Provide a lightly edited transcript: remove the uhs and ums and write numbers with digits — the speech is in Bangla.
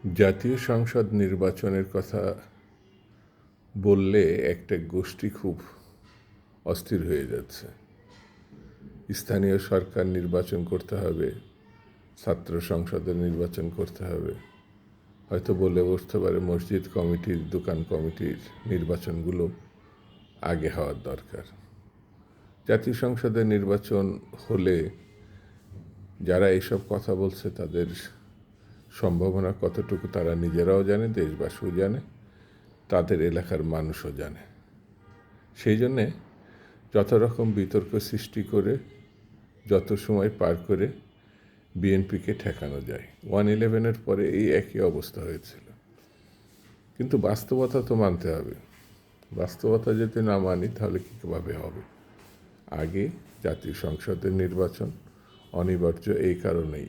জাতীয় সংসদ নির্বাচনের কথা বললে একটা গোষ্ঠী খুব অস্থির হয়ে যাচ্ছে। স্থানীয় সরকার নির্বাচন করতে হবে, ছাত্র সংসদের নির্বাচন করতে হবে, হয়তো বলে বসতে পারে মসজিদ কমিটির, দোকান কমিটির নির্বাচনগুলো আগে হওয়ার দরকার। জাতীয় সংসদের নির্বাচন হলে যারা এইসব কথা বলছে তাদের সম্ভাবনা কতটুকু তারা নিজেরাও জানে, দেশবাসীও জানে, তাদের এলাকার মানুষও জানে। সেই জন্যে যত রকম বিতর্ক সৃষ্টি করে যত সময় পার করে বিএনপিকে ঠেকানো যায়। 1/11 পরে এই একই অবস্থা হয়েছিল। কিন্তু বাস্তবতা তো মানতে হবে। বাস্তবতা যদি না মানি তাহলে কীভাবে হবে? আগে জাতীয় সংসদের নির্বাচন অনিবার্য এই কারণেই